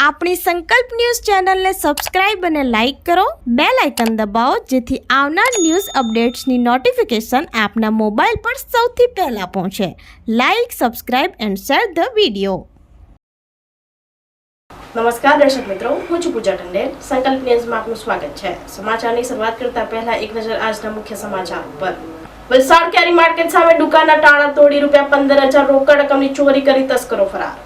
આપણી સંકલ્પ ન્યૂઝ ચેનલને સબસ્ક્રાઇબ અને લાઇક કરો, બેલ આઇકન દબાવો જેથી આવનાર ન્યૂઝ અપડેટ્સની નોટિફિકેશન આપના મોબાઈલ પર સૌથી પહેલા પહોંચે. Like, subscribe and share the video. નમસ્કાર દર્શક મિત્રો, હું છું પૂજા ટંડેલ. સંકલ્પ ન્યૂઝમાં આપનું સ્વાગત છે. સમાચારની શરૂઆત કરતા પહેલા એક નજર આજના મુખ્ય સમાચાર પર. વલસાડ કેરી માર્કેટ સામે દુકાનના તાળા તોડી ₹15,000 રોકડ રકમની ચોરી કરી તસ્કરો ફરાર.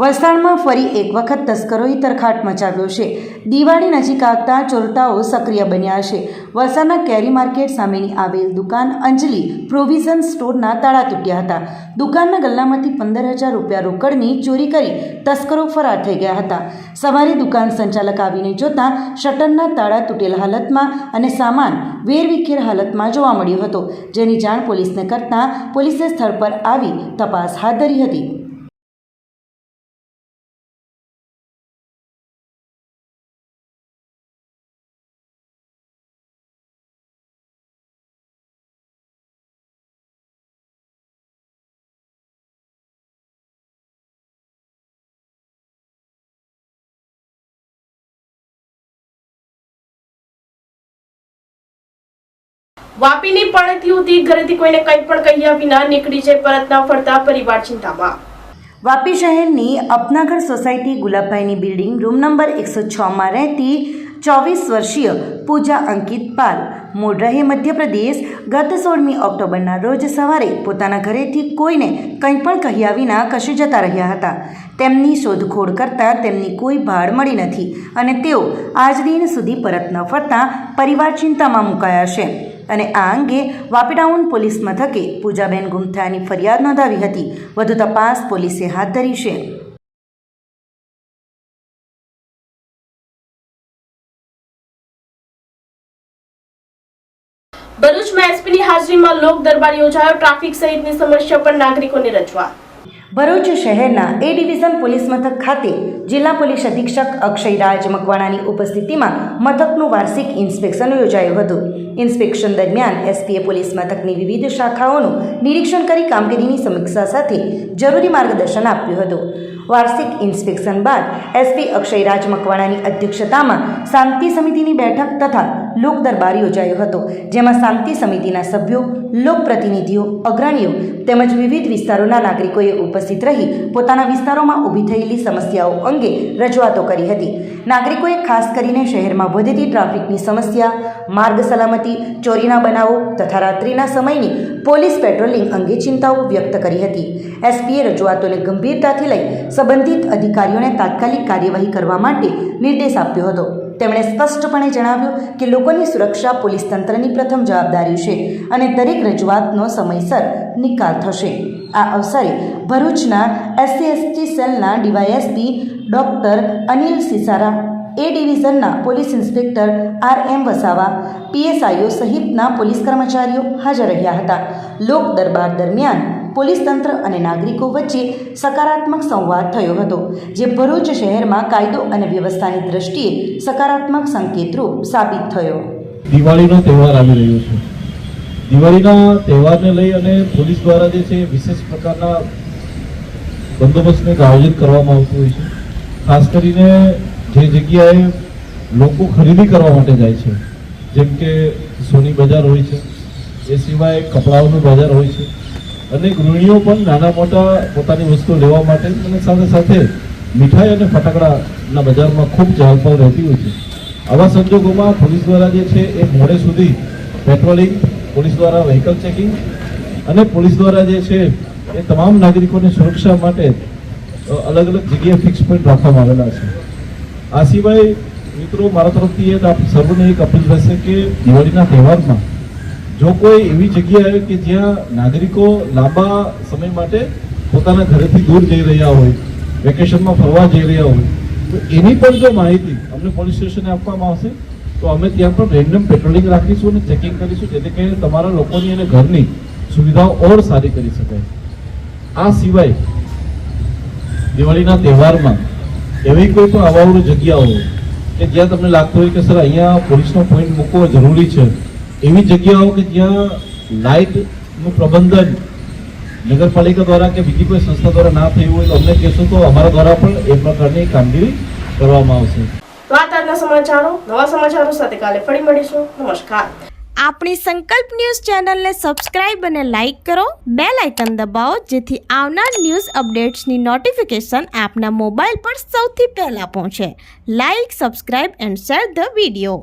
વલસાડમાં ફરી એક વખત તસ્કરોએ તરખાટ મચાવ્યો છે. દિવાળી નજીક આવતા ચોરટાઓ સક્રિય બન્યા છે. વલસાડના કેરી માર્કેટ સામેની આવેલ દુકાન અંજલિ પ્રોવિઝન સ્ટોરના તાળા તૂટ્યા હતા. દુકાનના ગલ્લામાંથી ₹15,000 રોકડની ચોરી કરી તસ્કરો ફરાર થઈ ગયા હતા. સવારે દુકાન સંચાલક આવીને જોતા શટરના તાળા તૂટેલા હાલતમાં અને સામાન વેરવિખેર હાલતમાં જોવા મળ્યો હતો, જેની જાણ પોલીસને કરતા પોલીસે સ્થળ પર આવી તપાસ હાથ ધરી હતી. વાપીની પરણિત યુવતી ઘરેથી કોઈને કંઈ પણ કહ્યા વિના નીકળી જઈ પરત ન ફરતા પરિવાર ચિંતામાં. વાપી શહેરની અપનાગર સોસાયટી ગુલાબભાઈની બિલ્ડિંગ રૂમ નંબર 106માં રહેતી 24 વર્ષીય પૂજા અંકિત પાલ, મૂળ રહે મધ્યપ્રદેશ, ગત 16મી ઓક્ટોબરના રોજ સવારે પોતાના ઘરેથી કોઈને કંઈ પણ કહ્યા વિના કશે જતા રહ્યા હતા. તેમની શોધખોળ કરતાં તેમની કોઈ ભાળ મળી નથી અને તેઓ આજ દિન સુધી પરત ન ફરતા પરિવાર ચિંતામાં મુકાયા છે. અને આ અંગે વાપી ટાઉન પોલીસ મથકે પૂજાબેન ગુમ થયાની ફરિયાદ નોંધાવી હતી. વધુ તપાસ પોલીસે હાથ ધરી છે. ભરૂચમાં એસપીની હાજરીમાં લોક દરબાર યોજાયો. ટ્રાફિક સહિતની સમસ્યા પર નાગરિકોની રજૂઆત. ભરૂચ શહેરના એ ડિવિઝન પોલીસ મથક ખાતે જિલ્લા પોલીસ અધિક્ષક અક્ષયરાજ મકવાણાની ઉપસ્થિતિમાં મથકનું વાર્ષિક ઇન્સ્પેક્શન યોજાયું હતું. ઇન્સ્પેક્શન દરમિયાન એસપીએ પોલીસ મથકની વિવિધ શાખાઓનું નિરીક્ષણ કરી કામગીરીની સમીક્ષા સાથે જરૂરી માર્ગદર્શન આપ્યું હતું. વાર્ષિક ઇન્સ્પેક્શન બાદ એસપી અક્ષયરાજ મકવાણાની અધ્યક્ષતામાં શાંતિ સમિતિની બેઠક તથા લોક દરબાર યોજાયો હતો, જેમાં શાંતિ સમિતિના સભ્યો, લોકપ્રતિનિધિઓ, અગ્રણીઓ તેમજ વિવિધ વિસ્તારોના નાગરિકોએ ઉપસ્થિત રહી પોતાના વિસ્તારોમાં ઊભી થયેલી સમસ્યાઓ અંગે રજૂઆતો કરી હતી. નાગરિકોએ ખાસ કરીને શહેરમાં વધતી ટ્રાફિકની સમસ્યા, માર્ગ સલામતી, ચોરીના બનાવો તથા રાત્રિના સમયની પોલીસ પેટ્રોલિંગ અંગે ચિંતાઓ વ્યક્ત કરી હતી. એસપીએ રજૂઆતોને ગંભીરતાથી લઈ સંબંધિત અધિકારીઓને તાત્કાલિક કાર્યવાહી કરવા માટે નિર્દેશ આપ્યો હતો. તેમણે સ્પષ્ટપણે જણાવ્યું કે લોકોની સુરક્ષા પોલીસ તંત્રની પ્રથમ જવાબદારી છે અને દરેક રજૂઆતનો સમયસર નિકાલ થશે. આ અવસરે ભરૂચના SC/ST સેલના ડીવાયએસપી ડૉક્ટર અનિલ સિસારા, એ ડિવિઝનના પોલીસ ઇન્સ્પેક્ટર RM વસાવા, PSIઓ સહિતના પોલીસ કર્મચારીઓ હાજર રહ્યા હતા. લોક દરબાર દરમિયાન પોલીસ તંત્ર અને નાગરિકો વચ્ચે સકારાત્મક સંવાદ થયો હતો, જે ભરૂચ શહેરમાં કાયદો અને વ્યવસ્થાની દ્રષ્ટિએ સકારાત્મક સંકેતરૂપ સાબિત થયો. દિવાળીનો તહેવાર આવી રહ્યો છે. દિવાળીના તહેવારને લઈ અને પોલીસ દ્વારા જે છે વિશેષ પ્રકારના બંદોબસ્તનું આયોજન કરવામાં આવતું હોય છે. ખાસ કરીને જે જગ્યાએ લોકો ખરીદી કરવા માટે જાય છે, જેમ કે સોની બજાર હોય છે, એ સિવાય કપડાઓનું બજાર હોય છે અને ગૃહિણીઓ પણ નાના મોટા પોતાની વસ્તુઓ લેવા માટે અને સાથે સાથે મીઠાઈ અને ફટાકડાના બજારમાં ખૂબ ચહલપહલ રહેતી હોય છે. આવા સંજોગોમાં પોલીસ દ્વારા જે છે એ મોડે સુધી પેટ્રોલિંગ, પોલીસ દ્વારા વ્હીકલ ચેકિંગ અને પોલીસ દ્વારા જે છે એ તમામ નાગરિકોની સુરક્ષા માટે અલગ અલગ જગ્યાએ ફિક્સ પોઈન્ટ રાખવામાં આવેલા છે. આ સિવાય મિત્રો, મારા તરફથી આપ સર્વને એક અપીલ રહેશે કે દિવાળીના તહેવારમાં જો કોઈ એવી જગ્યા કે જ્યાં નાગરિકો લાંબા સમય માટે પોતાના ઘરેથી દૂર જઈ રહ્યા હોય, વેકેશનમાં ફરવા જઈ રહ્યા હોય, તો એની પણ જો માહિતી અમને પોલીસ સ્ટેશને આપવામાં આવશે તો અમે ત્યાં પણ રેન્ડમ પેટ્રોલિંગ રાખીશું અને ચેકિંગ કરીશું, જેથી કરીને તમારા લોકોની અને ઘરની સુવિધાઓ ઓર સારી કરી શકાય. આ સિવાય દિવાળીના તહેવારમાં એવી કોઈ પણ અવાવરૂ જગ્યાઓ કે જ્યાં તમને લાગતું હોય કે સર અહીંયા પોલીસનો પોઈન્ટ મૂકવો જરૂરી છે, એવી જગ્યાઓ કે જ્યાં લાઇટનું પ્રબંધન નગરપાલિકા દ્વારા કે બીજી કોઈ સંસ્થા દ્વારા ના થયું હોય તો અમને કહેશો તો અમારા દ્વારા પણ એ પ્રકારની કામગીરી કરવામાં આવશે. તો આ તાજના સમાચારો, નવા સમાચારો સાથે કાલે ફરી મળીશું. નમસ્કાર. આપણી સંકલ્પ ન્યૂઝ ચેનલને સબસ્ક્રાઇબ અને લાઇક કરો, બેલ આઇકન દબાવો જેથી આવનાર ન્યૂઝ અપડેટ્સની નોટિફિકેશન આપના મોબાઈલ પર સૌથી પહેલા પહોંચે. Like, subscribe and share the video.